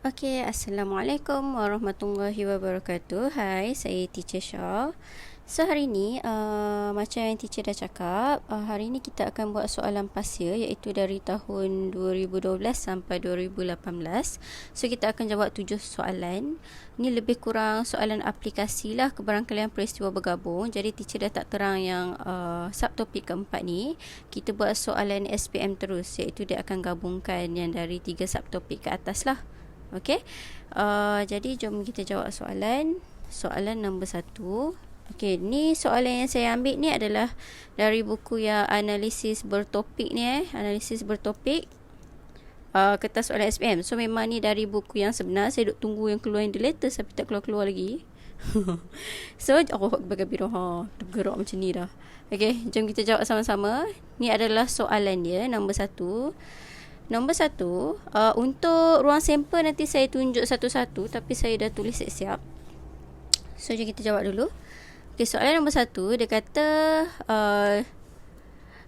Okey, Assalamualaikum warahmatullahi wabarakatuh. Hai, saya Teacher Shah. So, hari ni macam yang teacher dah cakap, hari ni kita akan buat soalan pasir iaitu dari tahun 2012 sampai 2018. So, kita akan jawab 7 soalan. Ni lebih kurang soalan aplikasi lah kebarangkalian peristiwa bergabung. Jadi, teacher dah tak terang yang subtopik keempat ni. Kita buat soalan SPM terus iaitu dia akan gabungkan yang dari 3 subtopik ke atas lah. Okey, jadi jom kita jawab soalan. Soalan nombor 1. Okey, ni soalan yang saya ambil ni adalah dari buku yang analisis bertopik ni analisis bertopik kertas soalan SPM. So memang ni dari buku yang sebenar. Saya duk tunggu yang keluar yang the latest tapi tak keluar-keluar lagi. So, Allah Akbar kabirah. Tergerak macam ni dah. Okey, jom kita jawab sama-sama. Ni adalah soalan dia nombor 1. Nombor 1, untuk ruang sampel nanti saya tunjuk satu-satu tapi saya dah tulis siap-siap. So, jom kita jawab dulu. Okay, soalan nombor 1, dia kata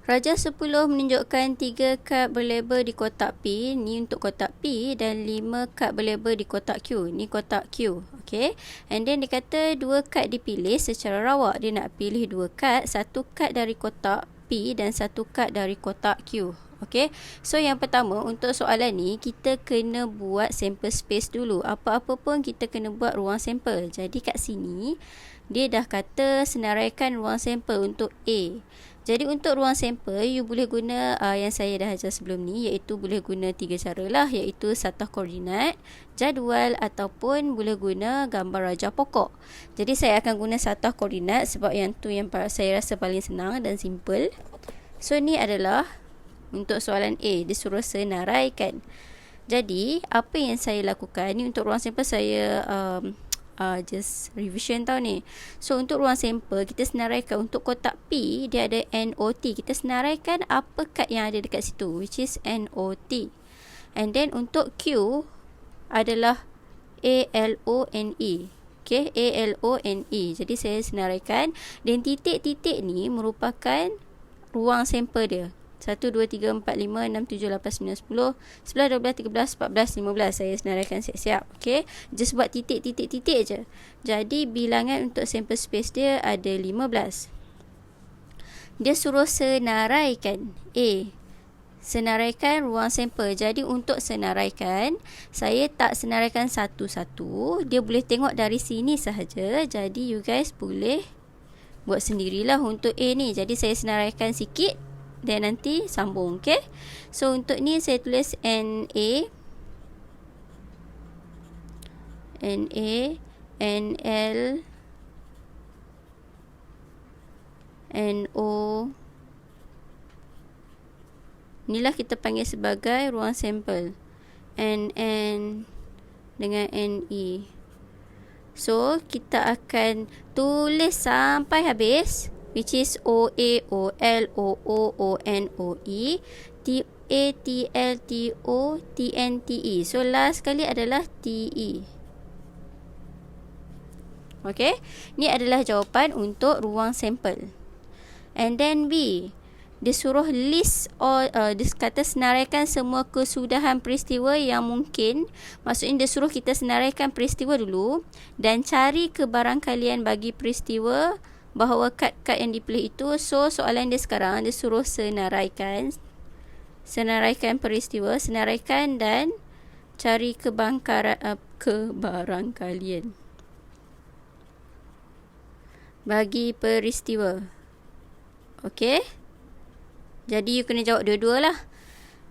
Raja 10 menunjukkan 3 kad berlabel di kotak P. Ni untuk kotak P dan 5 kad berlabel di kotak Q. Ni kotak Q. Okay. And then dia kata 2 kad dipilih secara rawak. Dia nak pilih 2 kad. 1 kad dari kotak P dan 1 kad dari kotak Q. Okay, so yang pertama untuk soalan ni kita kena buat sample space dulu. Apa-apa pun kita kena buat ruang sampel. Jadi kat sini dia dah kata senaraikan ruang sampel untuk A. Jadi untuk ruang sampel you boleh guna yang saya dah ajar sebelum ni iaitu boleh guna 3 cara lah iaitu satah koordinat, jadual ataupun boleh guna gambar rajah pokok. Jadi saya akan guna satah koordinat sebab yang tu yang saya rasa paling senang dan simple. So ni adalah untuk soalan A, dia suruh senaraikan. Jadi, apa yang saya lakukan ni untuk ruang sampel saya just revision tau ni. So, untuk ruang sampel kita senaraikan untuk kotak P, dia ada NOT. Kita senaraikan apa kad yang ada dekat situ, which is NOT. And then untuk Q adalah ALONE. Okay, ALONE. Jadi, saya senaraikan. Dan titik-titik ni merupakan ruang sampel dia. 1, 2, 3, 4, 5, 6, 7, 8, 9, 10, 11, 12, 13, 14, 15. Saya senaraikan siap-siap. Okay. Just buat titik-titik-titik je. Jadi bilangan untuk sample space dia ada 15. Dia suruh senaraikan A. Senaraikan ruang sampel. Jadi untuk senaraikan, saya tak senaraikan satu-satu. Dia boleh tengok dari sini sahaja. Jadi you guys boleh buat sendirilah untuk A ni. Jadi saya senaraikan sikit dan nanti sambung. Okay. So untuk ni saya tulis NA, NL, NO. Inilah kita panggil sebagai ruang sampel. NN dengan NE. So kita akan tulis sampai habis, which is OAOLOOONOE, TATLTOTNTE. So last sekali adalah TE. Okay, ni adalah jawapan untuk ruang sampel. And then B, dia suruh list dia kata senaraikan semua kesudahan peristiwa yang mungkin. Maksudnya dia suruh kita senaraikan peristiwa dulu dan cari kebarangkalian bagi peristiwa bahawa kad-kad yang dipilih itu. So soalan dia sekarang dia suruh senaraikan peristiwa, senaraikan dan cari kebarangkalian bagi peristiwa. Okey, jadi you kena jawab dua-dua lah.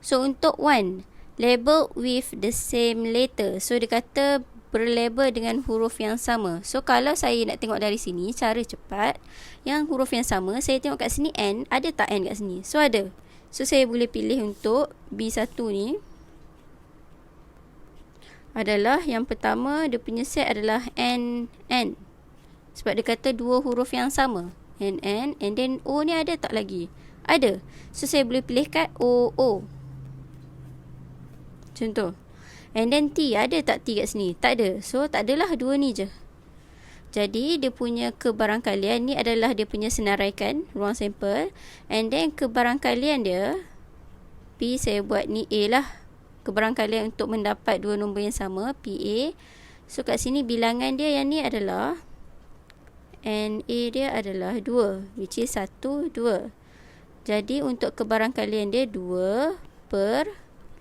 So untuk 1, label with the same letter. So dia kata berlabel dengan huruf yang sama. So kalau saya nak tengok dari sini, cara cepat, yang huruf yang sama, saya tengok kat sini N, ada tak N kat sini? So ada. So saya boleh pilih untuk B1 ni adalah yang pertama, dia punya set adalah N. Sebab dia kata dua huruf yang sama. N. And then O ni ada tak lagi? Ada. So saya boleh pilih kat O. Contoh. And then T, ada tak T kat sini? Tak ada. So tak adalah, dua ni je. Jadi dia punya kebarangkalian ni adalah dia punya senaraikan ruang sampel. And then kebarangkalian dia P, saya buat ni A lah. kebarangkalian untuk mendapat dua nombor yang sama, PA. So kat sini bilangan dia yang ni adalah NA dia adalah 2, which is 1, 2. Jadi untuk kebarangkalian dia 2 per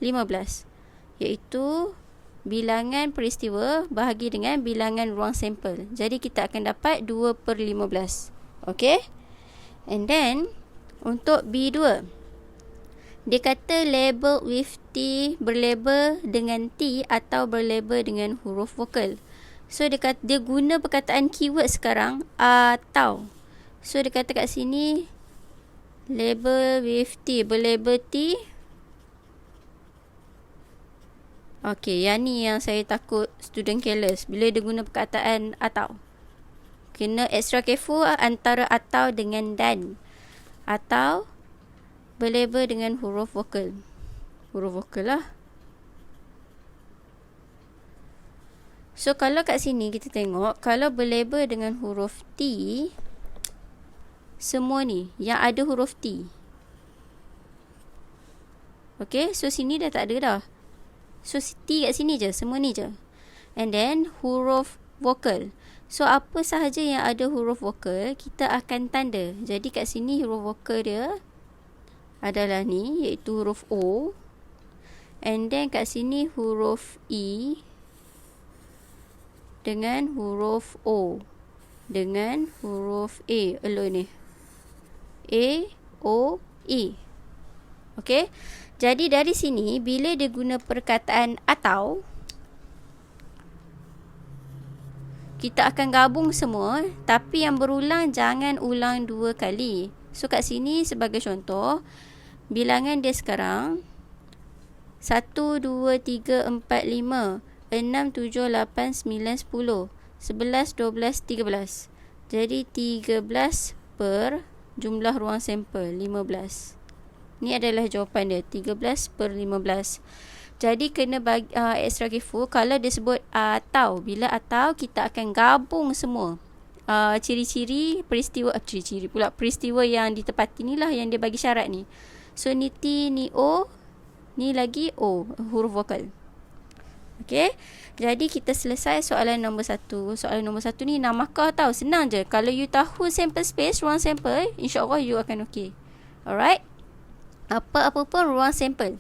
15, iaitu bilangan peristiwa bahagi dengan bilangan ruang sampel. Jadi kita akan dapat 2 per 15. Okay. And then untuk B2, dia kata label with T, berlabel dengan T atau berlabel dengan huruf vokal. So dia guna perkataan keyword sekarang, atau. So dia kata kat sini label with T, berlabel T. Okay, yang ni yang saya takut student careless bila dia guna perkataan atau. Kena extra careful antara atau dengan dan. Atau berlabel dengan huruf vokal. Huruf vokal lah. So kalau kat sini kita tengok, kalau berlabel dengan huruf T, semua ni yang ada huruf T. Okay, so sini dah tak ada dah. So T kat sini je, semua ni je. And then huruf vokal. So apa sahaja yang ada huruf vokal, kita akan tanda. Jadi kat sini huruf vokal dia adalah ni, iaitu huruf O. And then kat sini huruf E dengan huruf O dengan huruf A alone ni. A, O, E. Okay. Jadi dari sini, bila dia guna perkataan atau, kita akan gabung semua, tapi yang berulang jangan ulang 2 kali. So kat sini sebagai contoh, bilangan dia sekarang 1, 2, 3, 4, 5, 6, 7, 8, 9, 10, 11, 12, 13. Jadi 13 per jumlah ruang sampel 15. Ni adalah jawapan dia, 13 per 15. Jadi kena bagi extra careful kalau dia sebut atau. Bila atau, kita akan gabung semua ciri-ciri peristiwa, ciri-ciri pula peristiwa yang ditepati ni lah yang dia bagi syarat ni. So ni T, ni O, ni lagi O, huruf vokal. Okay. Jadi kita selesai soalan nombor 1. Soalan nombor 1 ni 6 markah tau, senang je. Kalau you tahu sample space, ruang sampel, insyaAllah you akan okay. Alright. Apa-apa pun ruang sampel.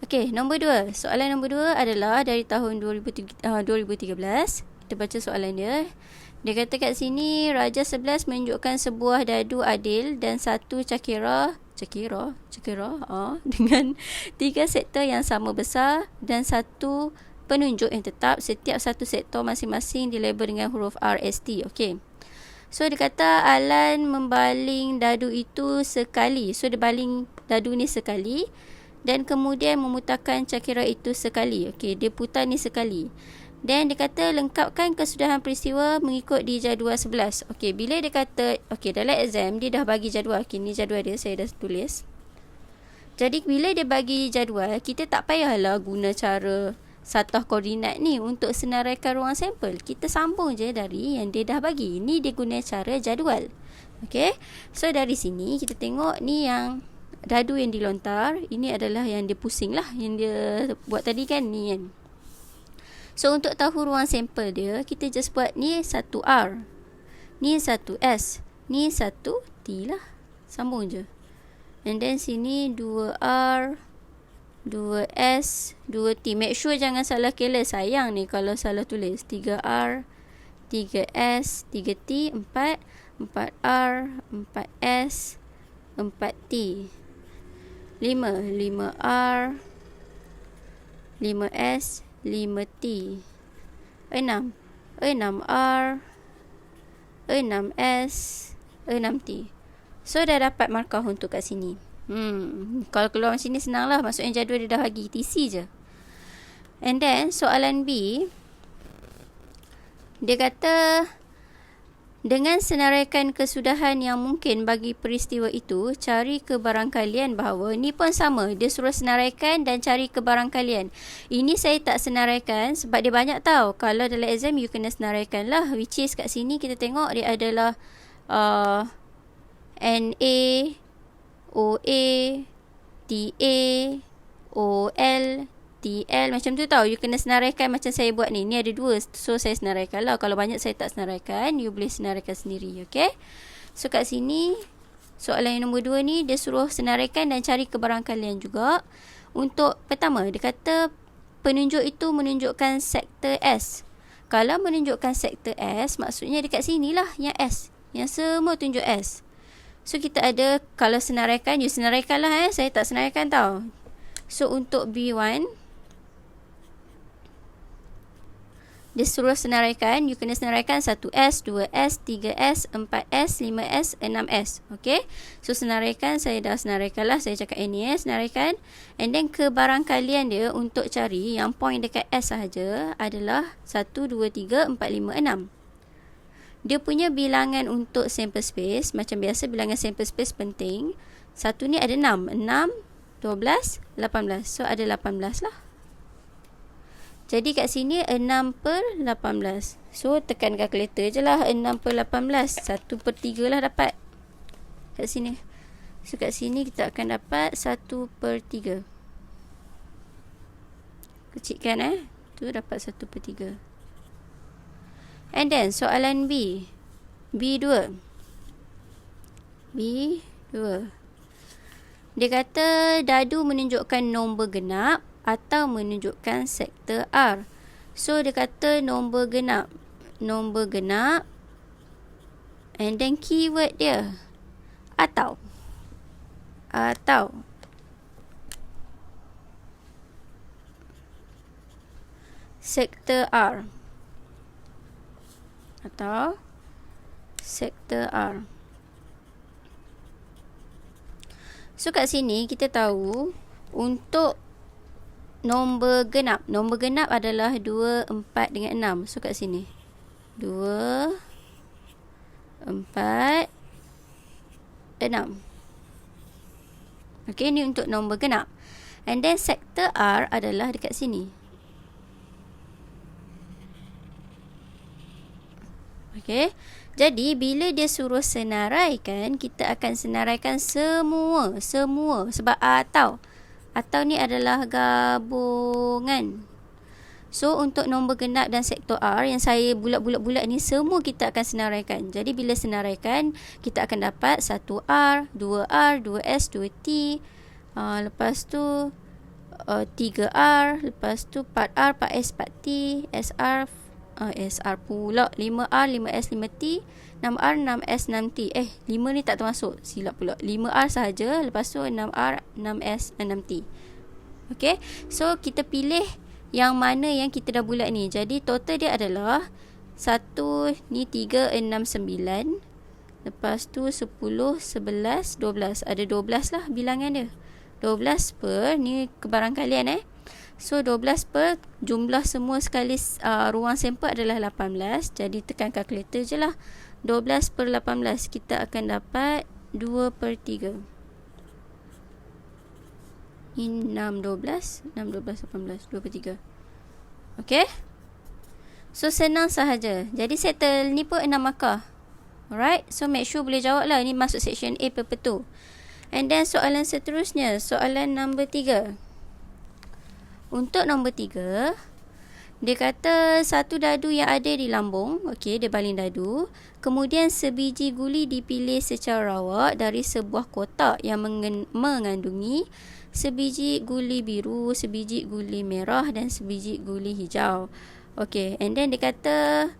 Okey, nombor 2. Soalan nombor 2 adalah dari tahun 2013. Kita baca soalan dia. Dia kata kat sini, Raja 11 menunjukkan sebuah dadu adil dan satu cakera dengan 3 sektor yang sama besar dan satu penunjuk yang tetap. Setiap satu sektor masing-masing dilabel dengan huruf RST. Okey. So dia kata Alan membaling dadu itu sekali. So dia baling dadu ni sekali dan kemudian memutarkan cakera itu sekali. Okey, dia putar ni sekali. Dan dia kata lengkapkan kesudahan peristiwa mengikut di jadual 11. Okey, bila dia kata, okey, dalam exam dia dah bagi jadual. Okey, ni jadual dia, saya dah tulis. Jadi bila dia bagi jadual, kita tak payahlah guna cara satah koordinat ni untuk senaraikan ruang sampel. Kita sambung je dari yang dia dah bagi. Ni dia guna cara jadual. Okey. So dari sini kita tengok ni yang dadu yang dilontar, ini adalah yang dia pusing lah, yang dia buat tadi kan, ni kan. So untuk tahu ruang sampel dia, kita just buat ni 1R, ni 1S, ni 1T lah. Sambung je. And then sini 2R, 2S, 2T. Make sure jangan salah kira. Sayang ni kalau salah tulis. 3R, 3S, 3T, 4, 4R, 4S, 4T. 5, 5R, 5S, 5T. 6, 6R, 6S, 6T. So dah dapat markah untuk kat sini. Kalau keluar macam ni senang lah. Maksudnya jadual dia dah bagi TC je. And then soalan B, dia kata dengan senaraikan kesudahan yang mungkin bagi peristiwa itu, cari kebarangkalian bahawa, ni pun sama, dia suruh senaraikan dan cari kebarangkalian. Ini saya tak senaraikan sebab dia banyak tahu. Kalau dalam exam you kena senaraikan lah, which is kat sini kita tengok dia adalah NA, OA, TA, OL, T, L macam tu tau. You kena senaraikan macam saya buat ni. Ni ada 2. So saya senaraikan lah. Kalau banyak saya tak senaraikan. You boleh senaraikan sendiri. Okay. So kat sini soalan yang nombor 2 ni dia suruh senaraikan dan cari kebarangkalian juga. Untuk pertama dia kata penunjuk itu menunjukkan sektor S. Kalau menunjukkan sektor S, maksudnya dekat sini lah yang S. Yang semua tunjuk S. So kita ada, kalau senaraikan, you senaraikan lah saya tak senaraikan tau. So untuk B1, dia suruh senaraikan, you kena senaraikan 1S, 2S, 3S, 4S, 5S, 6S. Okay. So senaraikan, saya dah senaraikan lah. Saya cakap ni senaraikan. And then kebarangkalian dia untuk cari yang point dekat S sahaja adalah 1, 2, 3, 4, 5, 6. Dia punya bilangan untuk sample space, macam biasa bilangan sample space penting. Satu ni ada 6. 6, 12, 18. So ada 18 lah. Jadi kat sini 6/18. So tekan kalkulator je lah. 6/18. 1/3 lah dapat. Kat sini. So kat sini kita akan dapat 1/3. Kecilkan tu dapat 1/3. And then soalan B. B2. Dia kata dadu menunjukkan nombor genap atau menunjukkan sektor R. So dia kata nombor genap. Nombor genap. And then keyword dia atau. Sektor R. Atau sektor R. So kat sini kita tahu untuk nombor genap. Nombor genap adalah 2, 4 dengan 6. So kat sini 2, 4, 6. Okay, ni untuk nombor genap. And then sektor R adalah dekat sini. Okay. Jadi bila dia suruh senaraikan, kita akan senaraikan semua. Sebab atau ni adalah gabungan. So untuk nombor genap dan sektor R yang saya bulat ni semua kita akan senaraikan. Jadi bila senaraikan, kita akan dapat 1R, 2R, 2S, 2T, lepas tu 3R, lepas tu 4R, 4S, 4T, SR pula 5R, 5S, 5T, 6R, 6S, 6T. 5 ni tak termasuk, silap pula. 5R sahaja, lepas tu 6R, 6S, 6T. Okay, so kita pilih yang mana yang kita dah bulat ni. Jadi total dia adalah 1 ni 3, 6, 9. Lepas tu 10, 11, 12. Ada 12 lah bilangan dia. 12 per ni kebarangkalian So 12 per jumlah semua sekali ruang sampel adalah 18. Jadi tekan kalkulator je lah. 12 per 18 kita akan dapat 2/3. Ini 6, 12, 18, 2/3. Okay. So senang sahaja. Jadi settle ni pun 6 markah. Alright. So make sure boleh jawab lah. Ni masuk section A paper 2. And then soalan seterusnya. Soalan nombor 3. Untuk nombor 3, dia kata satu dadu yang ada di lambung. Okey, dia baling dadu. Kemudian sebiji guli dipilih secara rawak dari sebuah kotak yang mengandungi sebiji guli biru, sebiji guli merah dan sebiji guli hijau. Okey, and then dia kata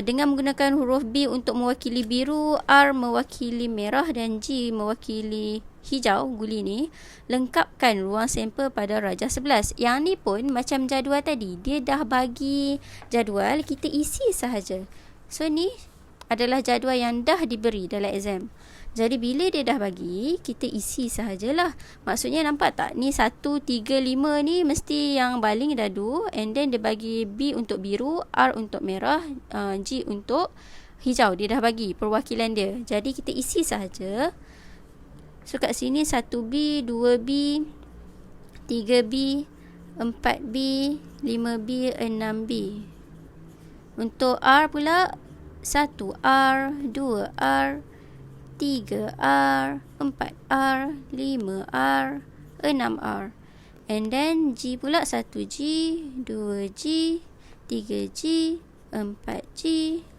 dengan menggunakan huruf B untuk mewakili biru, R mewakili merah dan G mewakili hijau guli ni, lengkapkan ruang sampel pada rajah 11. Yang ni pun macam jadual tadi, dia dah bagi jadual, kita isi sahaja. So ni adalah jadual yang dah diberi dalam exam. Jadi bila dia dah bagi, kita isi sahajalah. Maksudnya nampak tak? Ni 1, 3, 5 ni mesti yang baling dadu. And then dia bagi B untuk biru, R untuk merah, G untuk hijau. Dia dah bagi perwakilan dia. Jadi kita isi sahaja. So kat sini 1B, 2B, 3B, 4B, 5B, 6B. Untuk R pula 1R, 2R, 3R, 4R, 5R, 6R. And then G pula 1G, 2G, 3G, 4G,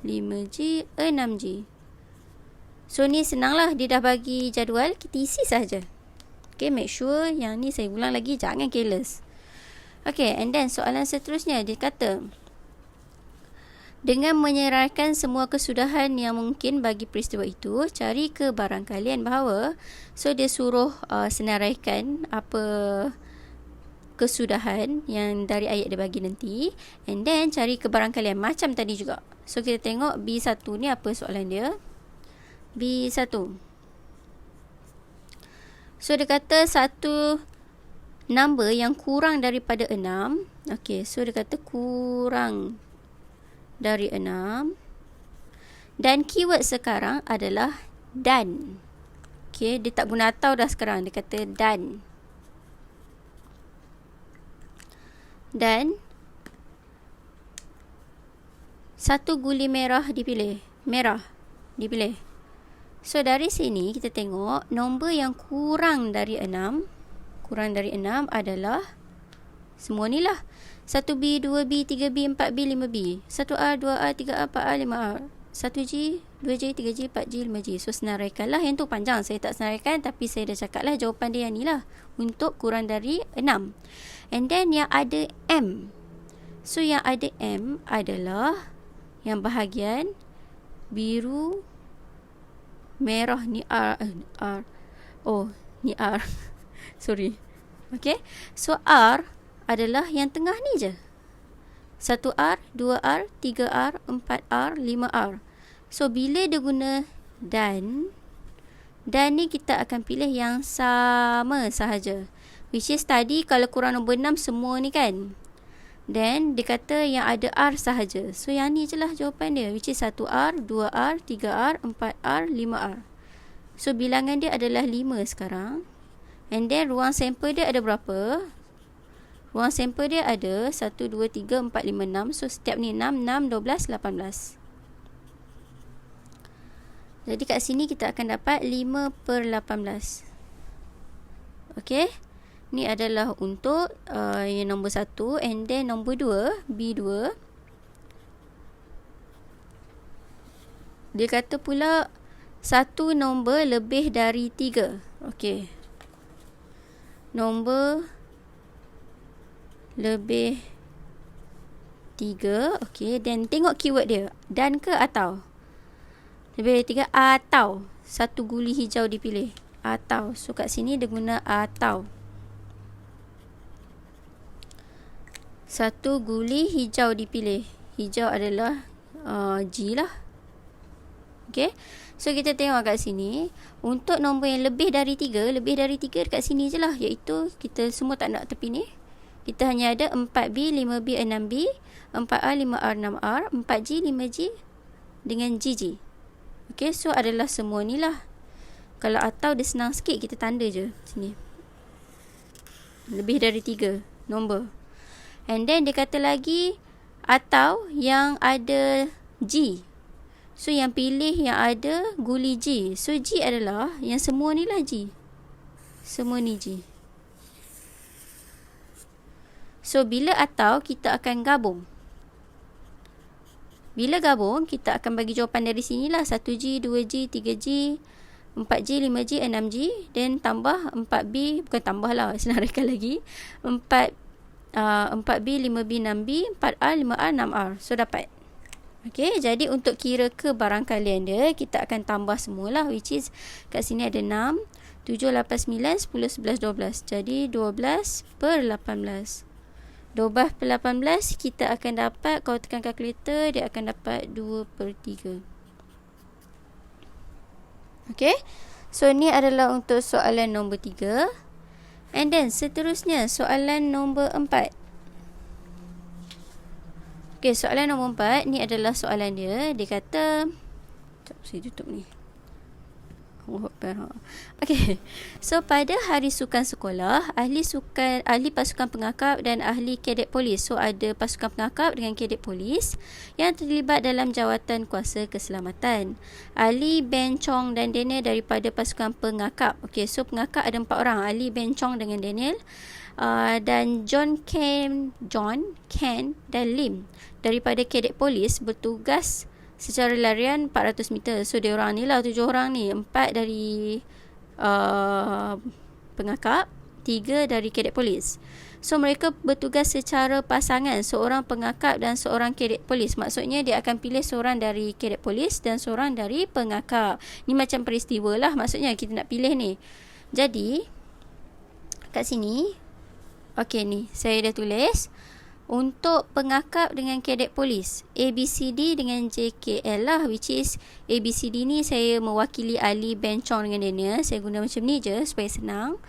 5G, 6G. So ni senanglah, dia dah bagi jadual, kita isi saja. Okay, make sure yang ni saya ulang lagi, jangan careless. Okay, and then soalan seterusnya dia kata, dengan menyerahkan semua kesudahan yang mungkin bagi peristiwa itu, cari kebarangkalian bahawa, so dia suruh senaraikan apa kesudahan yang dari ayat dia bagi nanti, and then cari kebarangkalian macam tadi juga. So kita tengok B1 ni apa soalan dia. B1, so dia kata satu number yang kurang daripada 6. Okay, so dia kata kurang dari 6, dan keyword sekarang adalah dan. Okay, dia tak guna atau dah sekarang, dia kata dan. Dan satu guli merah dipilih. So dari sini kita tengok nombor yang kurang dari 6 adalah semua ni lah. 1B, 2B, 3B, 4B, 5B. 1R, 2R, 3R, 4R, 5R. 1G, 2G, 3G, 4G, 5G. So senaraikanlah. Yang tu panjang, saya tak senaraikan, tapi saya dah cakap lah jawapan dia yang ni lah, untuk kurang dari 6. And then yang ada M. So yang ada M adalah yang bahagian biru, merah ni R. Ni R. Sorry. Okay. So R adalah yang tengah ni je. 1R, 2R, 3R, 4R, 5R. So bila dia guna dan ni kita akan pilih yang sama sahaja. Which is tadi kalau kurang nombor 6 semua ni kan. Then dia kata yang ada R sahaja. So yang ni je lah jawapan dia, which is 1R, 2R, 3R, 4R, 5R. So bilangan dia adalah 5 sekarang. And then ruang sampel dia ada berapa? Ruang sampel dia ada 1, 2, 3, 4, 5, 6. So setiap ni 6, 6, 12, 18. Jadi kat sini kita akan dapat 5/18. Okay. Ni adalah untuk yang nombor 1. And then nombor 2, B2. Dia kata pula satu nombor lebih dari 3. Okay. Nombor lebih 3. Okay. Dan tengok keyword dia. Dan ke atau? Lebih dari 3 atau. Satu guli hijau dipilih. Atau. So kat sini dia guna atau. Satu guli hijau dipilih. Hijau adalah G lah. Okay. So kita tengok kat sini. Untuk nombor yang lebih dari 3 dekat sini je lah. Iaitu kita semua tak nak tepi ni. Kita hanya ada 4B, 5B, 6B, 4R, 5R, 6R, 4G, 5G dengan GG. Okay. So adalah semua ni lah. Kalau atau dia senang sikit, kita tanda je sini. Lebih dari 3 nombor. And then dia kata lagi atau yang ada G. So yang pilih yang ada guli G. So G adalah yang semua ni lah G. Semua ni G. So bila atau kita akan gabung. Bila gabung kita akan bagi jawapan dari sinilah. 1G, 2G, 3G, 4G, 5G, 6G. Then tambah 4B. Bukan tambah lah, senaraikan lagi. 4B, 5B, 6B, 4R, 5R, 6R. So dapat. Okay, jadi untuk kira kebarangkalian dia, kita akan tambah semualah, which is kat sini ada 6, 7, 8, 9, 10, 11, 12. Jadi 12/18. 12/18 kita akan dapat, kalau tekan kalkulator, dia akan dapat 2/3. Okay, so ni adalah untuk soalan nombor 3. And then seterusnya soalan nombor 4. Okay, soalan nombor 4 ni adalah soalan dia. Dia kata, sekejap saya tutup ni. Okay, so pada hari sukan sekolah, ahli pasukan pengakap dan ahli kadet polis. So ada pasukan pengakap dengan kadet polis yang terlibat dalam jawatan kuasa keselamatan. Ali, Ben, Chong dan Daniel daripada pasukan pengakap. Okay, so pengakap ada 4 orang, Ali, Ben, Chong dengan Daniel. Dan John, Ken dan Lim daripada Cadet Polis bertugas secara larian 400 meter. So dia orang ni lah 7 orang ni, 4 dari pengakap, 3 dari Cadet Polis. So mereka bertugas secara pasangan, seorang pengakap dan seorang Cadet Polis. Maksudnya dia akan pilih seorang dari Cadet Polis dan seorang dari pengakap. Ni macam peristiwa lah, maksudnya kita nak pilih ni. Jadi kat sini, okey ni saya dah tulis untuk pengakap dengan Cadet Polis, ABCD dengan JKL lah, which is ABCD ni saya mewakili Ali, Ben, Chong dengan Daniel. Saya guna macam ni je supaya senang.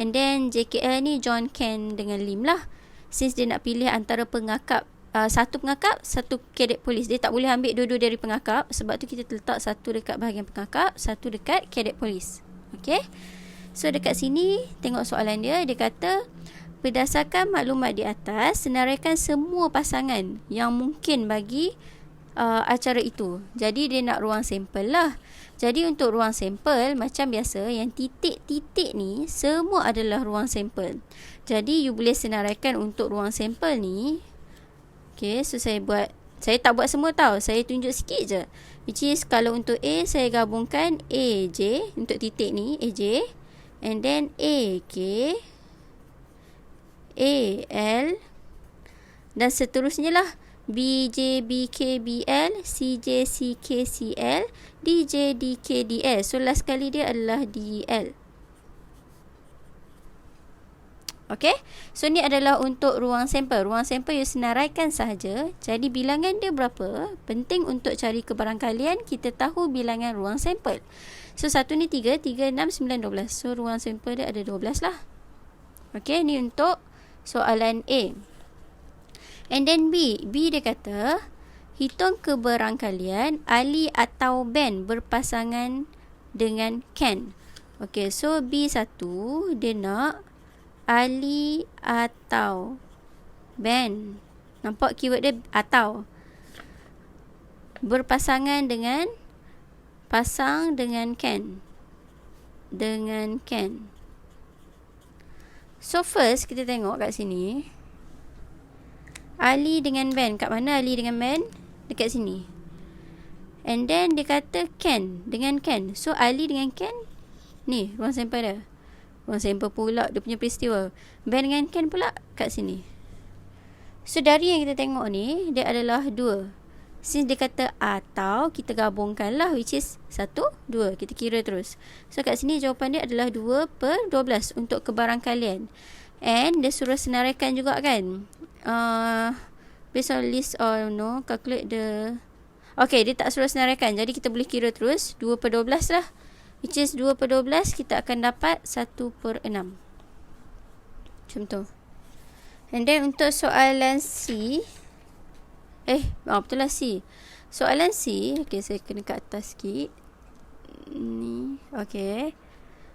And then JKL ni John, Ken dengan Lim lah. Since dia nak pilih antara pengakap, satu pengakap, satu Cadet Polis. Dia tak boleh ambil dua-dua dari pengakap. Sebab tu kita letak satu dekat bahagian pengakap, satu dekat Cadet Polis. Okay. So dekat sini tengok soalan dia. Dia kata berdasarkan maklumat di atas, senaraikan semua pasangan yang mungkin bagi acara itu. Jadi dia nak ruang sampel lah. Jadi untuk ruang sampel, macam biasa, yang titik-titik ni semua adalah ruang sampel. Jadi you boleh senaraikan untuk ruang sampel ni. Okay, so saya tak buat semua tau. Saya tunjuk sikit je. Which is kalau untuk A, saya gabungkan AJ untuk titik ni, AJ. And then AK, AL dan seterusnya lah, BJ, BK, BL, CJ, CK, CL, DJ, DK, DL. So last kali dia adalah DL. Okay, so ni adalah untuk ruang sampel. Ruang sampel you senaraikan sahaja. Jadi bilangan dia berapa? Penting untuk cari kebarangkalian, kita tahu bilangan ruang sampel. So satu ni 3, 3, 6, 9, 12. So ruang sampel dia ada 12 lah. Okay, ni untuk soalan A. And then B dia kata hitung kebarangkalian Ali atau Ben berpasangan dengan Ken. Okay, so B1 dia nak Ali atau Ben. Nampak keyword dia atau. Berpasangan dengan, pasang dengan Ken. Dengan Ken. So first kita tengok kat sini, Ali dengan Ben. Kat mana Ali dengan Ben? Dekat sini. And then dia kata Ken dengan Ken. So Ali dengan Ken, ni ruang sampel dia. Ruang sampel pula dia punya peristiwa. Ben dengan Ken pula kat sini. So dari yang kita tengok ni, dia adalah 2. Since dia kata atau, kita gabungkan lah, which is 1, 2. Kita kira terus. So kat sini jawapan dia adalah 2/12 untuk kebarangkalian. And dia suruh senaraikan juga kan. Based on list or no, calculate the... Okay, dia tak suruh senaraikan. Jadi kita boleh kira terus 2/12 lah. Which is 2/12 kita akan dapat 1/6. Macam tu. And then untuk soalan C, betul lah C. Soalan C, okay, saya kena kat atas sikit. Ni, okay.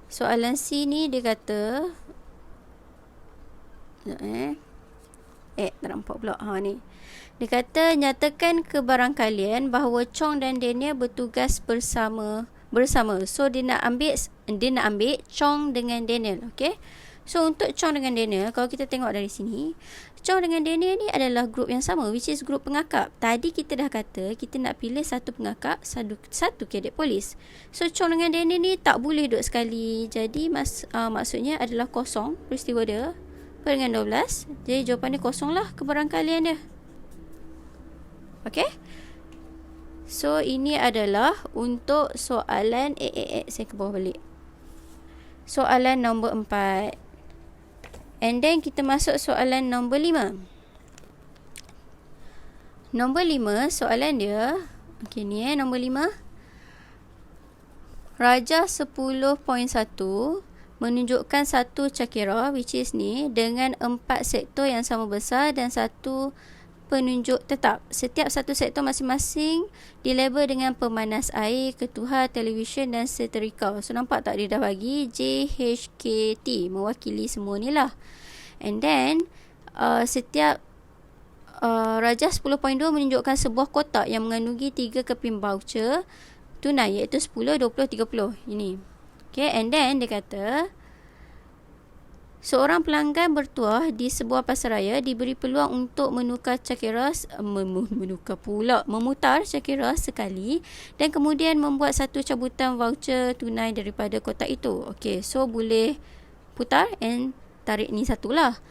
Soalan C ni dia kata, tak nampak pula. Ni. Dia kata nyatakan kebarangkalian bahawa Chong dan Daniel bertugas bersama. So dia nak ambil Chong dengan Daniel, okay? So untuk Chong dengan Daniel, kalau kita tengok dari sini, Chong dengan Daniel ni adalah grup yang sama, which is grup pengakap. Tadi kita dah kata kita nak pilih satu pengakap, satu Cadet Polis. So Chong dengan Daniel ni tak boleh duduk sekali. Jadi maksudnya adalah kosong peristiwa dia per dengan 12. Jadi jawapan dia kosong lah kebarangkalian dia. Okay. So ini adalah untuk soalan saya ke bawah balik. Soalan nombor 4. And then kita masuk soalan nombor 5. Nombor 5 soalan dia, okay ni nombor 5. Rajah 10.1 menunjukkan satu cakera, which is ni, dengan 4 sektor yang sama besar dan satu penunjuk tetap. Setiap satu sektor masing-masing dilabel dengan pemanas air, ketuhar, televisyen dan seterika. So nampak tak dia dah bagi JHKT, mewakili semua ni lah. And then setiap rajah 10.2 menunjukkan sebuah kotak yang mengandungi 3 keping voucher tunai, iaitu 10, 20, 30. Ini. Okay, and then dia kata Seorang pelanggan bertuah di sebuah pasaraya diberi peluang untuk menukar cakiras, memutar cakiras sekali dan kemudian membuat satu cabutan voucher tunai daripada kotak itu. Okey, so boleh putar and tarik ni satulah.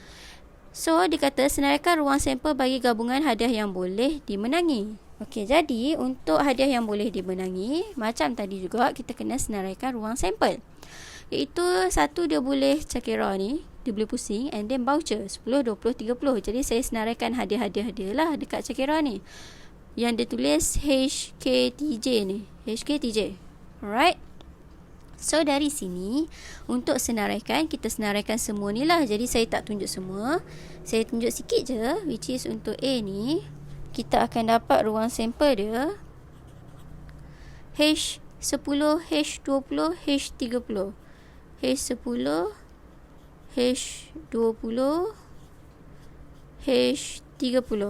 So, dikata senaraikan ruang sampel bagi gabungan hadiah yang boleh dimenangi. Okey, jadi untuk hadiah yang boleh dimenangi, macam tadi juga kita kena senaraikan ruang sampel. Iaitu satu dia boleh cakira ni, dia boleh pusing, and then voucher 10, 20, 30. Jadi saya senaraikan hadiah-hadiah dia lah dekat cakira ni. Yang dia tulis HKTJ ni. HKTJ. Alright. So dari sini, untuk senaraikan, kita senaraikan semua ni lah. Jadi saya tak tunjuk semua. Saya tunjuk sikit je, which is untuk A ni. Kita akan dapat ruang sampel dia H10, H20, H30. H10, H20, H30.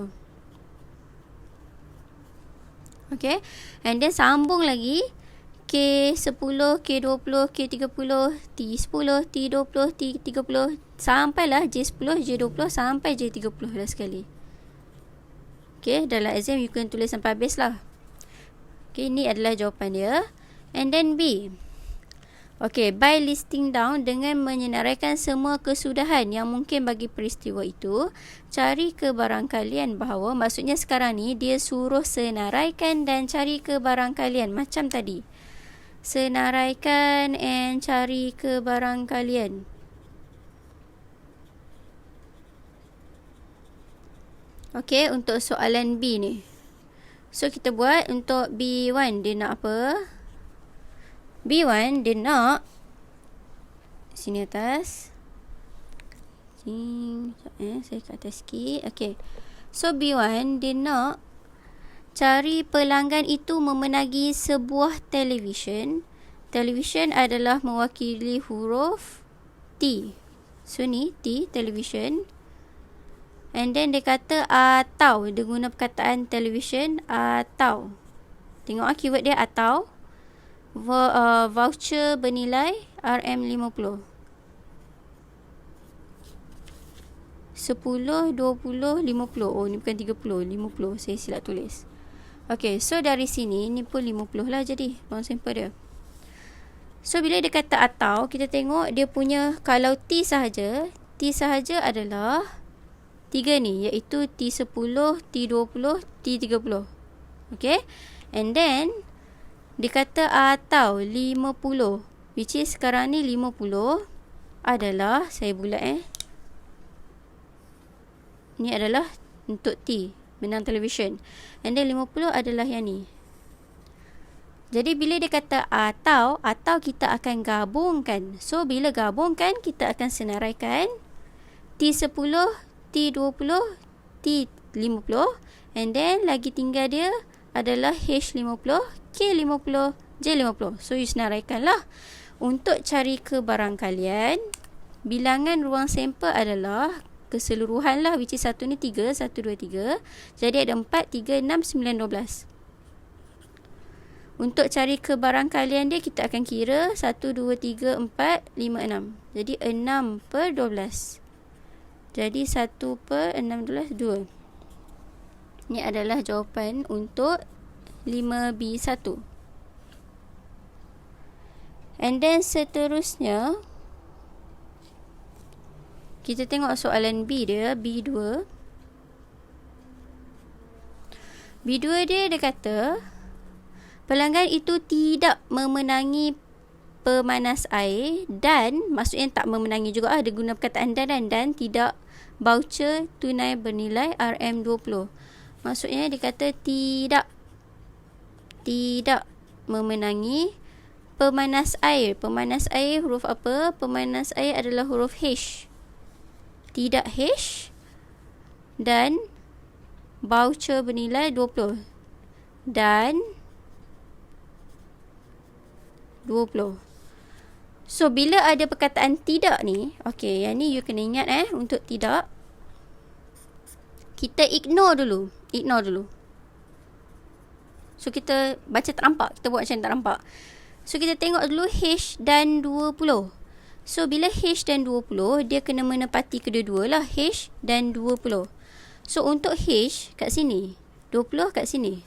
Okay. And then sambung lagi K10, K20, K30, T10, T20, T30 sampailah J10, J20 sampai J30 dah sekali. Okay, dalam exam you can tulis sampai habis lah. Okay, ini adalah jawapan dia. And then B. Okay, by listing down dengan menyenaraikan semua kesudahan yang mungkin bagi peristiwa itu, cari kebarangkalian bahawa, maksudnya sekarang ni dia suruh senaraikan dan cari kebarangkalian macam tadi. Senaraikan and cari kebarangkalian. Okay, untuk soalan B ni. So, kita buat untuk B1, dia nak apa? B1, dia nak sini atas. Saya kat atas sikit. Okay. So, B1, dia nak cari pelanggan itu memenangi sebuah televisyen. Televisyen adalah mewakili huruf T. So, ni T, televisyen. And then dia kata atau. Dia guna perkataan televisyen atau. Tengok keyword dia atau. Voucher bernilai RM50. 10, 20, 50. Oh, ni bukan 30, 50. Saya silap tulis. Okay, so dari sini, ni pun 50 lah jadi ruang sampel dia. So, bila dia kata atau, kita tengok dia punya, kalau T sahaja adalah 3 ni, iaitu T10, T20, T30. Okay, and then dia kata atau 50, which is sekarang ni 50 adalah, saya bulat ni adalah untuk T, menang televisyen. And then 50 adalah yang ni. Jadi bila dia kata atau kita akan gabungkan. So bila gabungkan, kita akan senaraikan T10, T20, T50, and then lagi tinggal dia adalah H50, K50, J50. So you senaraikan lah. Untuk cari kebarangkalian, bilangan ruang sampel adalah keseluruhan lah, which is satu ni 3, 1, 2, 3. Jadi ada 4, 3, 6, 9, 12. Untuk cari kebarangkalian dia, kita akan kira 1, 2, 3, 4, 5, 6. Jadi 6 per 12. Jadi 1 per 6, 12, 2. Ini adalah jawapan untuk 5B1. And then seterusnya, kita tengok soalan B dia, B2. B2 dia kata, pelanggan itu tidak memenangi pemanas air dan, maksudnya tak memenangi juga, dia guna perkataan dan tidak voucher tunai bernilai RM20. Maksudnya dia kata tidak memenangi pemanas air. Pemanas air huruf apa? Pemanas air adalah huruf H. Tidak H dan voucher bernilai 20. Dan 20. So, bila ada perkataan tidak ni, okay, yang ni you kena ingat untuk tidak, kita ignore dulu. So, kita baca tak nampak. Kita buat macam tak nampak. So, kita tengok dulu H dan 20. So, bila H dan 20, dia kena menepati kedua-dua lah, H dan 20. So, untuk H kat sini, 20 kat sini.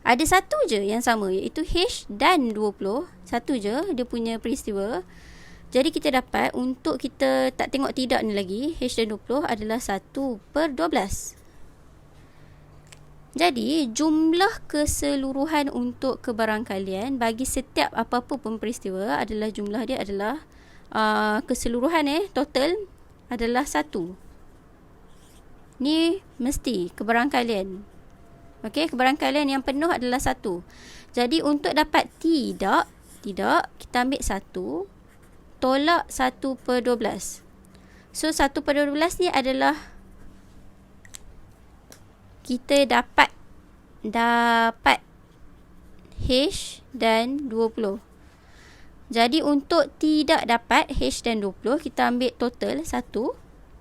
Ada satu je yang sama, iaitu H dan 20. Satu je dia punya peristiwa. Jadi, kita dapat untuk kita tak tengok tidak ni lagi, H dan 20 adalah 1/12. Jadi, jumlah keseluruhan untuk kebarangkalian bagi setiap apa-apa pun peristiwa adalah jumlah dia adalah keseluruhan total adalah 1. Ni mesti kebarangkalian. Okey, kebarangkalian yang penuh adalah 1. Jadi, untuk dapat tidak, kita ambil 1 tolak 1/12. So, 1/12 ni adalah kita dapat H dan 20. Jadi untuk tidak dapat H dan 20, kita ambil total 1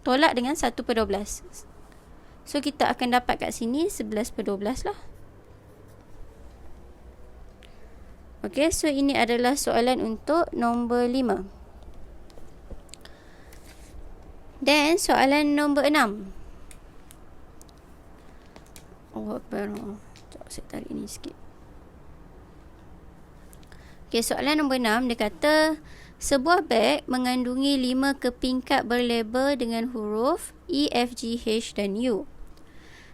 tolak dengan 1/12. So kita akan dapat kat sini 11/12 lah. Okey, so ini adalah soalan untuk nombor 5. Dan soalan nombor 6. Sekejap, saya tarik ni sikit. Okay, soalan nombor 6, dia kata sebuah beg mengandungi 5 keping kad berlabel dengan huruf E, F, G, H dan U.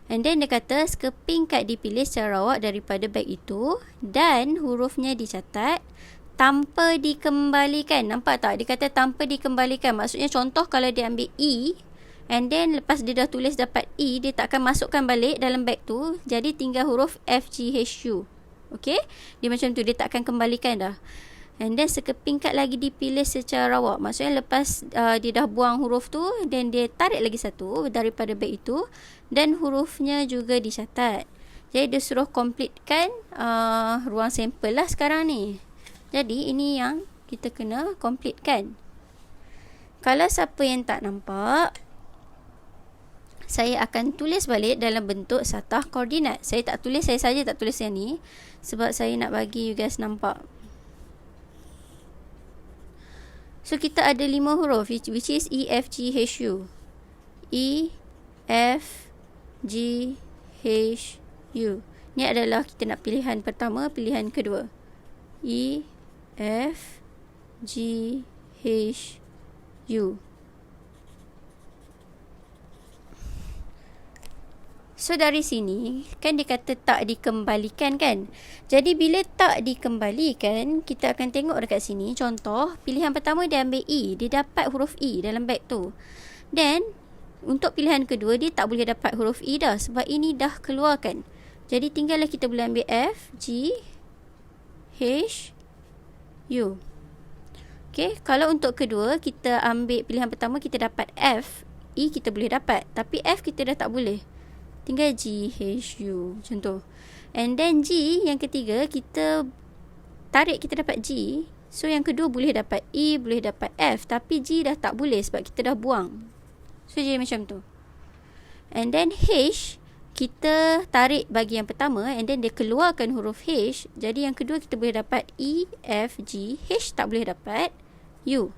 And then dia kata sekeping kad dipilih secara rawak daripada beg itu dan hurufnya dicatat tanpa dikembalikan. Nampak tak? Dia kata tanpa dikembalikan. Maksudnya contoh kalau dia ambil E, and then lepas dia dah tulis dapat E, dia tak akan masukkan balik dalam beg tu. Jadi tinggal huruf F, G, H, U. Okay? Dia macam tu. Dia tak akan kembalikan dah. And then sekeping kad lagi dipilih secara rawak. Maksudnya lepas dia dah buang huruf tu, then dia tarik lagi satu daripada beg itu. Dan hurufnya juga dicatat. Jadi dia suruh completekan ruang sampel lah sekarang ni. Jadi ini yang kita kena completekan. Kalau siapa yang tak nampak, saya akan tulis balik dalam bentuk satah koordinat. Saya saja tak tulis yang ni sebab saya nak bagi you guys nampak. So kita ada 5 huruf which is E, F, G, H, U. E, F, G, H, U. Ni adalah kita nak pilihan pertama, pilihan kedua. E, F, G, H, U. So dari sini kan dia kata tak dikembalikan kan. Jadi bila tak dikembalikan, kita akan tengok dekat sini. Contoh, pilihan pertama dia ambil E, dia dapat huruf E dalam beg tu. Dan untuk pilihan kedua dia tak boleh dapat huruf E dah sebab ini dah keluarkan. Jadi tinggallah kita boleh ambil F, G, H, U. Okay, kalau untuk kedua kita ambil pilihan pertama, kita dapat F, E kita boleh dapat, tapi F kita dah tak boleh. Tinggal G, H, U. Macam tu. And then G yang ketiga, kita tarik, kita dapat G. So yang kedua boleh dapat E, boleh dapat F. Tapi G dah tak boleh sebab kita dah buang. So jadi macam tu. And then H, kita tarik bagi yang pertama. And then dia keluarkan huruf H. Jadi yang kedua kita boleh dapat E, F, G. H tak boleh dapat U.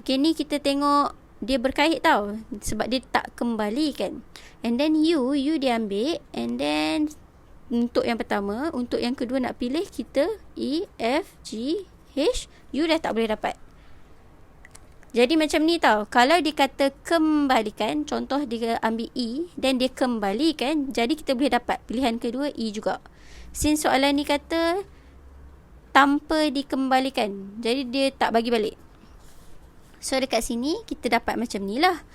Okay, ni kita tengok dia berkait tau sebab dia tak kembali kan. And then U dia ambil. And then untuk yang pertama, untuk yang kedua nak pilih, kita E, F, G, H, U dah tak boleh dapat. Jadi macam ni tau. Kalau dikata kembalikan, contoh dia ambil E dan dia kembalikan, jadi kita boleh dapat pilihan kedua E juga. Since soalan ni kata tanpa dikembalikan, jadi dia tak bagi balik. So dekat sini kita dapat macam ni lah.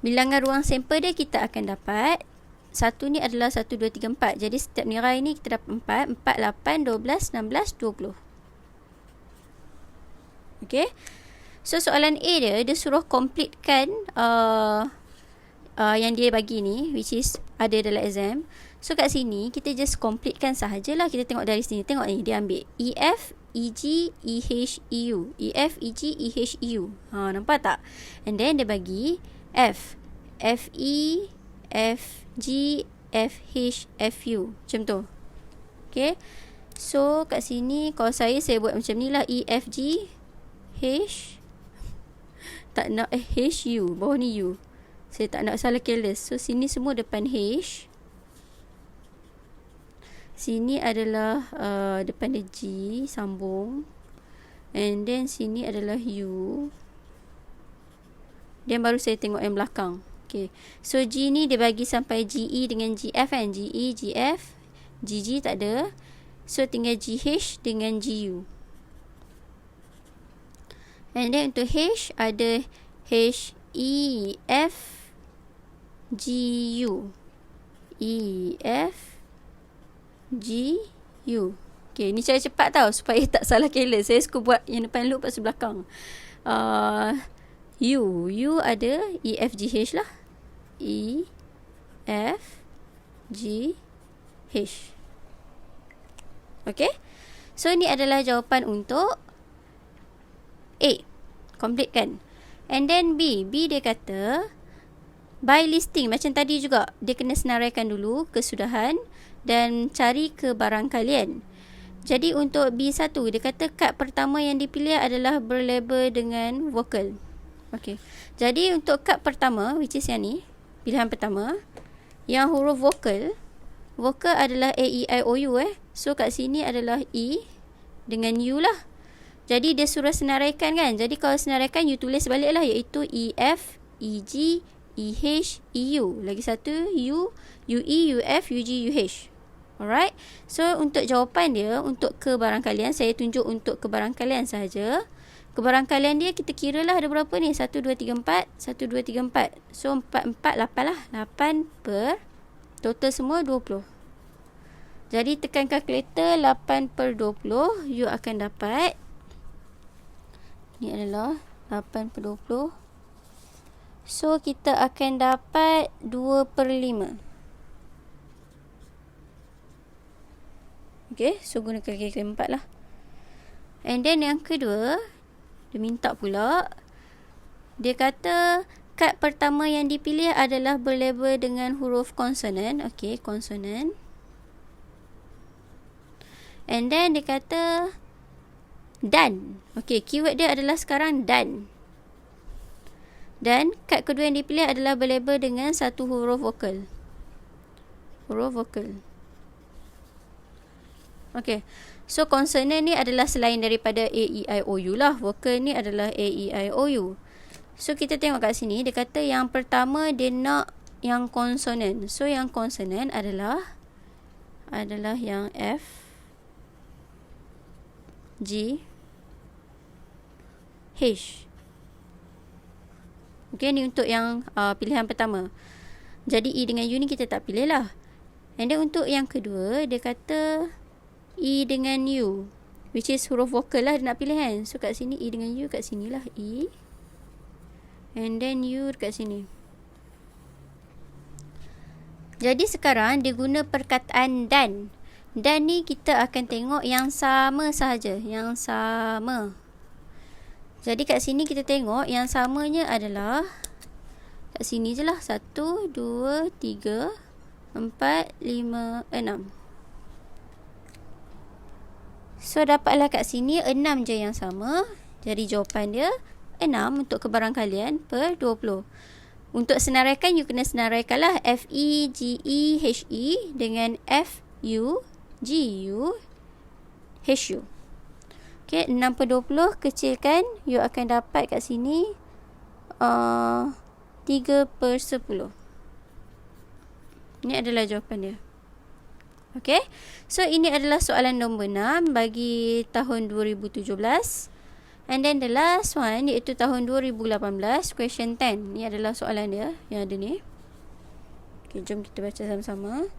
Bilangan ruang sampel dia kita akan dapat. Satu ni adalah 1, 2, 3, 4. Jadi setiap nilai ni kita dapat 4, 8, 12, 16, 20. Okay. So soalan A dia suruh completekan yang dia bagi ni, which is ada dalam exam. So kat sini kita just completekan sahajalah. Kita tengok dari sini. Tengok ni dia ambil E, F, E, G, E, H, E, U. E, F, E, G, E, H, E, U. Nampak tak? And then dia bagi F, F, E, F, G, F, H, F, U. Macam tu. Okay. So kat sini kalau saya buat macam ni lah. E, F, G, H, tak nak H, U, bawah ni U. Saya tak nak salah careless. So sini semua depan H. Sini adalah depan dia G, sambung. And then sini adalah U. Dan baru saya tengok yang belakang. Okay. So G ni dia bagi sampai GE dengan GF kan. GE, GF, GG tak ada. So tinggal GH dengan GU. And then untuk H ada H, E, F, GU. E, F, G, U. Okay, ni cara cepat tau supaya tak salah careless. Saya suka buat yang depan loop lepas belakang. U ada E, F, G, H lah. E, F, G, H. Okay. So ni adalah jawapan untuk A. Complete kan? And then B dia kata by listing macam tadi juga. Dia kena senaraikan dulu kesudahan dan cari ke barang kalian. Jadi untuk B1 dia kata kad pertama yang dipilih adalah berlabel dengan vokal. Okay. Jadi untuk kad pertama, which is yang ni, pilihan pertama, yang huruf vokal adalah A, E, I, O, U So kat sini adalah E dengan U lah. Jadi dia suruh senaraikan kan. Jadi kalau senaraikan you tulis balik lah, iaitu E, F, E, G, E, H, E, U. Lagi satu U, U, E, U, F, U, G, U, H. Alright. So untuk jawapan dia, untuk kebarangkalian, saya tunjuk untuk kebarangkalian sahaja. Kebarangkalian dia kita kira lah ada berapa ni? 1, 2, 3, 4. 1, 2, 3, 4. So 4, 4, 8 lah. 8 per total semua 20. Jadi tekan kalkulator 8 per 20. You akan dapat, ni adalah 8 per 20. So kita akan dapat 2 per 5. Okay. So gunakan kalkulator 4 lah. And then yang kedua, dia minta pula, dia kata kad pertama yang dipilih adalah berlabel dengan huruf konsonan. Okay, konsonan. And then dia kata dan. Okay, keyword dia adalah sekarang dan. Dan kad kedua yang dipilih adalah berlabel dengan satu huruf vokal. Huruf vokal. Okay. So konsonan ni adalah selain daripada A, E, I, O, U lah. Vokal ni adalah A, E, I, O, U. So kita tengok kat sini, dia kata yang pertama dia nak yang konsonan. So yang konsonan adalah yang F, G, H. Okay, ni untuk yang pilihan pertama. Jadi E dengan U ni kita tak pilih lah. And then untuk yang kedua, dia kata E dengan U, which is huruf vokal lah dia nak pilih kan. So kat sini E dengan U, kat sini lah E. And then U dekat sini. Jadi sekarang dia guna perkataan dan. Dan ni kita akan tengok yang sama sahaja. Yang sama. Jadi kat sini kita tengok yang samanya adalah kat sini je lah. 1, 2, 3, 4, 5, 6. So dapatlah kat sini 6 je yang sama. Jadi jawapan dia 6 untuk kebarangkalian per 20. Untuk senaraikan, you kena senaraikan lah F, E, G, E, H, E dengan F, U, G, U, H, U. Okay, 6 per 20 kecilkan, you akan dapat kat sini 3 per 10. Ini adalah jawapan dia. Okay, so ini adalah soalan nombor 6 bagi tahun 2017. And then the last one iaitu tahun 2018, question 10. Ni adalah soalan dia yang ada ni. Okay, jom kita baca sama-sama.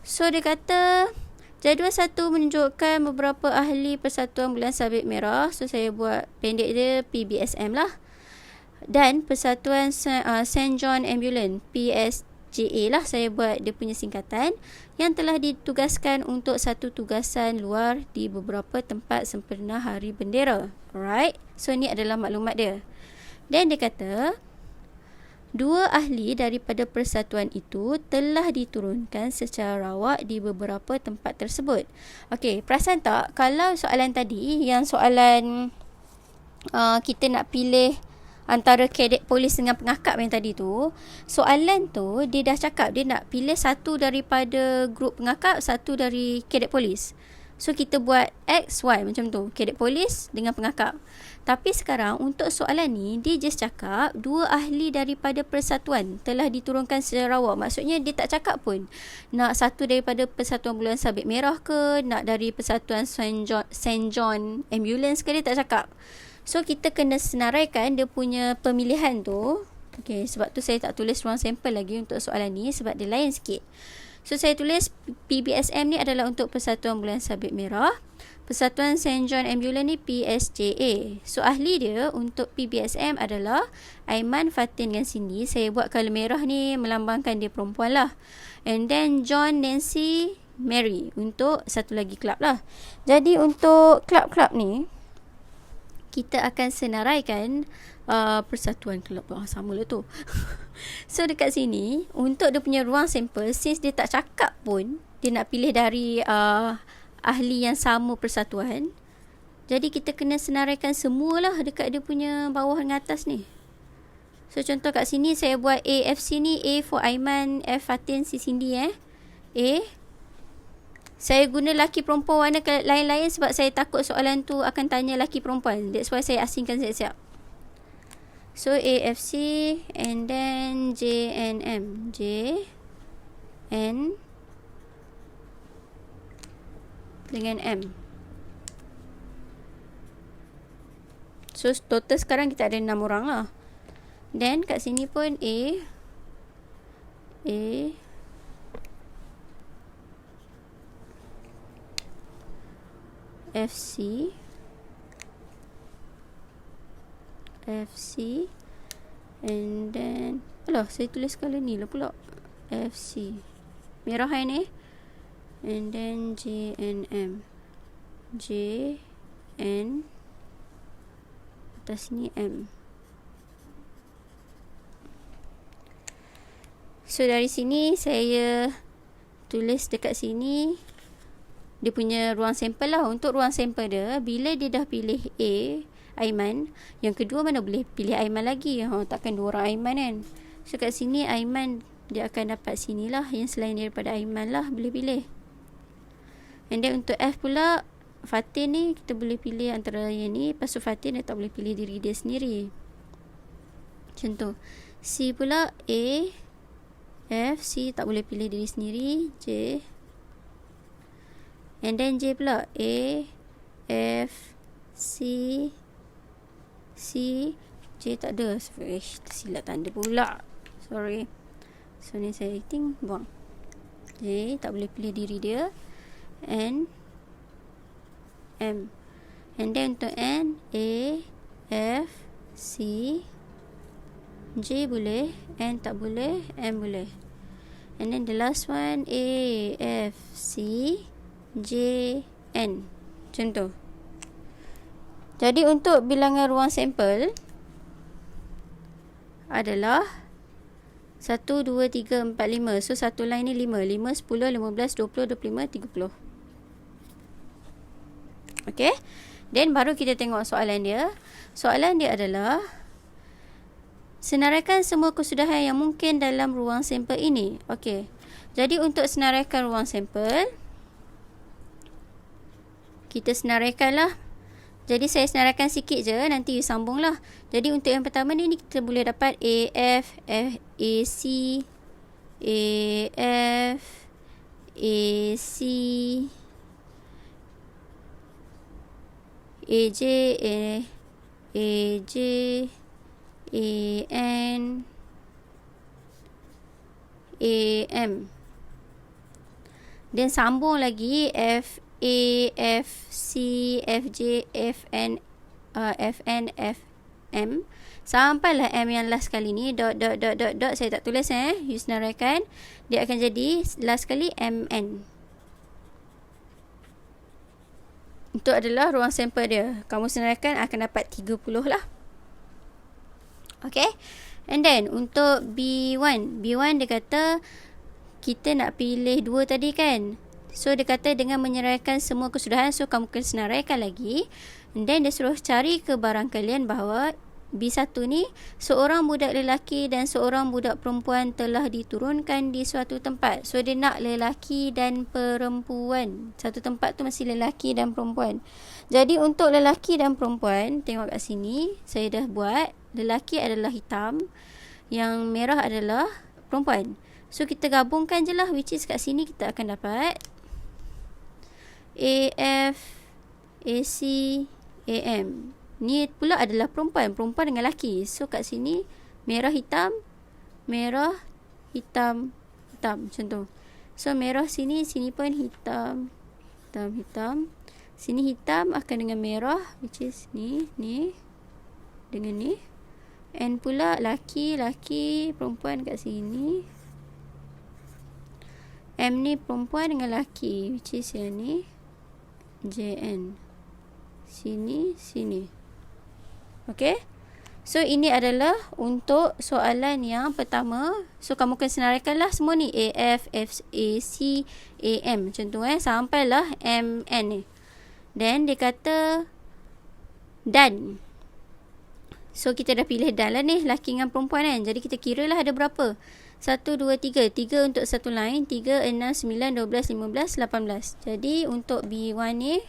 So dia kata jadual 1 menunjukkan beberapa ahli Persatuan Bulan Sabit Merah. So saya buat pendek dia PBSM lah. Dan Persatuan St. John Ambulance, PSJA lah, saya buat dia punya singkatan, yang telah ditugaskan untuk satu tugasan luar di beberapa tempat sempena Hari Bendera. Alright, so ni adalah maklumat dia. Dan dia kata 2 ahli daripada persatuan itu telah diturunkan secara rawat di beberapa tempat tersebut. Okey, perasan tak kalau soalan tadi, yang soalan kita nak pilih antara kadet polis dengan pengakap yang tadi tu, soalan tu dia dah cakap dia nak pilih satu daripada grup pengakap, satu dari kadet polis. So kita buat X, Y macam tu, kadet polis dengan pengakap. Tapi sekarang untuk soalan ni dia just cakap 2 ahli daripada persatuan telah diturunkan secara awal. Maksudnya dia tak cakap pun nak satu daripada Persatuan Bulan Sabit Merah ke, nak dari Persatuan Saint John Ambulance ke, dia tak cakap. So kita kena senaraikan dia punya pemilihan tu. Okay, sebab tu saya tak tulis ruang sampel lagi untuk soalan ni sebab dia lain sikit. So saya tulis PBSM ni adalah untuk Persatuan Bulan Sabit Merah, Persatuan Saint John Ambulance ni PSJA. So ahli dia untuk PBSM adalah Aiman, Fatin dengan Cindy. Saya buat colour merah ni melambangkan dia perempuan lah. And then John, Nancy, Mary untuk satu lagi kelab lah. Jadi untuk kelab-kelab ni kita akan senaraikan persatuan kelab. Sama lah tu. So dekat sini untuk dia punya ruang sampel, since dia tak cakap pun dia nak pilih dari ahli yang sama persatuan, jadi kita kena senaraikan semualah dekat dia punya bawah dengan atas ni. So contoh kat sini saya buat AFC ni, A for Aiman, F Fatin, C Cindy. A saya guna laki perempuan warna lain-lain sebab saya takut soalan tu akan tanya laki perempuan. That's why saya asingkan siap-siap. So AFC and then J and M. J N dengan M. So total sekarang kita ada 6 orang lah. Then kat sini pun A FC and then saya tulis colour ni lah pula, FC merah ni, and then J and M. J N atas ni M. So dari sini saya tulis dekat sini dia punya ruang sampel lah. Untuk ruang sampel dia, bila dia dah pilih A, Aiman, yang kedua mana boleh pilih Aiman lagi? Takkan 2 orang Aiman kan. So kat sini Aiman dia akan dapat sini lah, yang selain daripada Aiman lah boleh pilih. And then untuk F pula, Fatin ni kita boleh pilih antara yang ni. Lepas tu Fatin dia tak boleh pilih diri dia sendiri. Macam tu. C pula A, F, C tak boleh pilih diri sendiri. J, and then J pula A, F, C, J tak ada. Tersilap tanda pula. Sorry. So ni saya think buang. J tak boleh pilih diri dia. N, M. And then untuk N, A, F, C, J boleh, N tak boleh, M boleh. And then the last one A, F, C, J, N. Macam tu. Jadi untuk bilangan ruang sampel adalah 1, 2, 3, 4, 5. So satu line ni 5, 10, 15, 20, 25, 30. Okay. Then baru kita tengok soalan dia. Soalan dia adalah senaraikan semua kesudahan yang mungkin dalam ruang sampel ini. Okay. Jadi untuk senaraikan ruang sampel, kita senaraikan lah. Jadi saya senaraikan sikit je, nanti you sambung lah. Jadi untuk yang pertama ni kita boleh dapat AF, AC, AF, AC, AJ, AJ, AN, AM. Dan sambung lagi F, A, F, C, FJ, FN, FN, FM. Sampailah M yang last kali ni. Dot. Saya tak tulis You senaraikan. Dia akan jadi last kali MN. Itu adalah ruang sampel dia. Kamu senaraikan akan dapat 30 lah. Okay. And then untuk B1 dia kata kita nak pilih 2 tadi kan. So dia kata dengan menyeraikan semua kesudahan, so kamu kena senaraikan lagi. And then dia suruh cari ke barang kalian bahawa B1 ni seorang budak lelaki dan seorang budak perempuan telah diturunkan di suatu tempat. So dia nak lelaki dan perempuan. Satu tempat tu mesti lelaki dan perempuan. Jadi untuk lelaki dan perempuan, tengok kat sini saya dah buat. Lelaki adalah hitam, yang merah adalah perempuan. So kita gabungkan je lah, which is kat sini kita akan dapat AF AC AM. Ni pula adalah perempuan dengan lelaki. So kat sini merah hitam, hitam, macam tu. So merah sini pun hitam. Sini hitam akan dengan merah, which is ni dengan ni. And pula laki, perempuan kat sini. M ni perempuan dengan laki, which is yang ni JN. Sini. Okay. So ini adalah untuk soalan yang pertama. So kamu kena senaraikan lah semua ni, AF, AC, AM macam tu sampailah MN ni. Then dia kata dan. So kita dah pilih dan lah ni, laki dengan perempuan kan. Jadi kita kira lah ada berapa. 1, 2, 3 untuk satu line. 3, 6, 9, 12, 15, 18. Jadi untuk B1 ni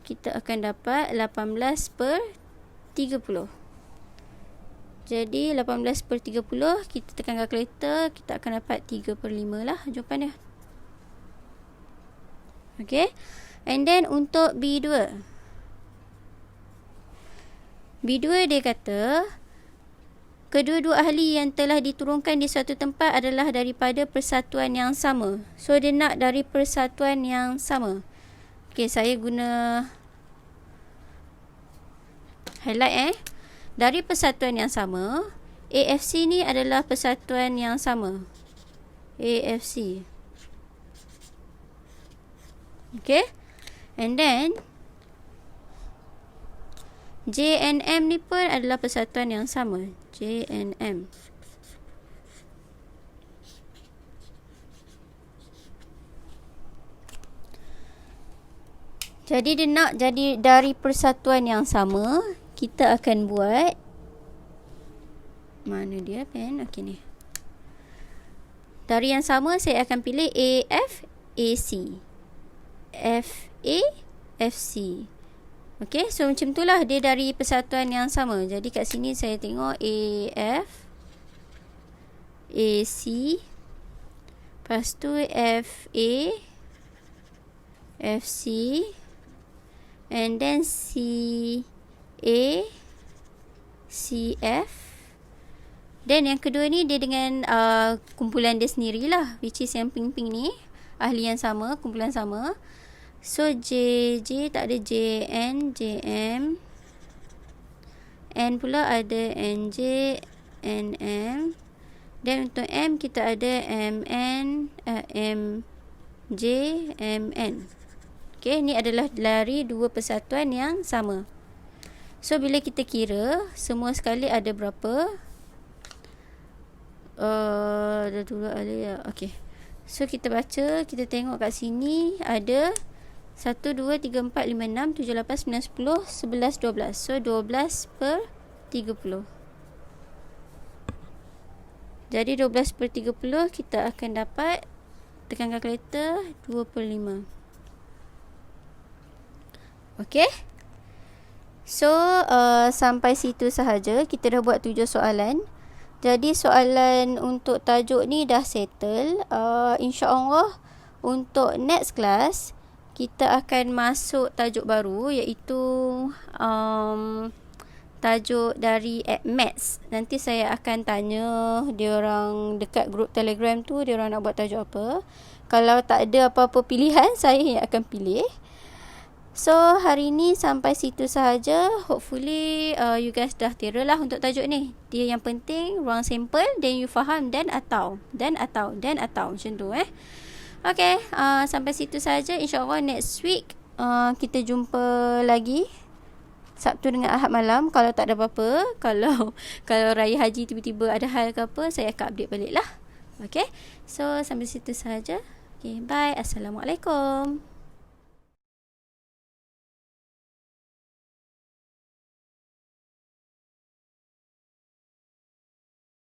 kita akan dapat 18/30. Jadi 18/30, kita tekan kalkulator, kita akan dapat 3/5 lah jawapan dia. Okay. And then untuk B2 dia kata kedua-dua ahli yang telah diturunkan di suatu tempat adalah daripada persatuan yang sama. So dia nak dari persatuan yang sama. Okay, saya guna highlight dari persatuan yang sama. AFC ni adalah persatuan yang sama. AFC. Okay. And then JNM ni pun adalah persatuan yang sama. JNM. Jadi dia nak jadi dari persatuan yang sama. Kita akan buat, mana dia pen? Okey ni. Dari yang sama saya akan pilih AF, AC, FA, FC. Okey, so macam itulah dia dari persatuan yang sama. Jadi kat sini saya tengok AF, AC, lepas tu FA, FC, and then CF. Dan yang kedua ni dia dengan kumpulan dia sendirilah, which is yang pink ni, ahli yang sama, kumpulan sama. So JJ tak ada, JN, JM, N pula ada NJ, NM. Dan untuk M kita ada MN, MJ, MN. Okay, ni adalah dari dua persatuan yang sama. So bila kita kira semua sekali ada berapa? Ada dua ahli. Okay. So kita baca, kita tengok kat sini ada 1, 2, 3, 4, 5, 6, 7, 8, 9, 10, 11, 12. So 12/30. Jadi 12/30 kita akan dapat, tekan kalkulator, 2/5. Okay. So sampai situ sahaja. Kita dah buat 7 soalan. Jadi soalan untuk tajuk ni dah settle. InsyaAllah untuk next class kita akan masuk tajuk baru, iaitu tajuk dari Maths. Nanti saya akan tanya diorang dekat grup Telegram tu, diorang nak buat tajuk apa. Kalau tak ada apa-apa pilihan, saya yang akan pilih. So hari ni sampai situ sahaja. Hopefully you guys dah tira lah untuk tajuk ni. Dia yang penting ruang sampel, then you faham dan atau macam tu Okay, sampai situ sahaja. InsyaAllah next week kita jumpa lagi Sabtu dengan Ahad malam. Kalau tak ada apa-apa, kalau raya haji tiba-tiba ada hal ke apa, saya akan update balik lah. Okay, so sampai situ sahaja. Okay, bye. Assalamualaikum.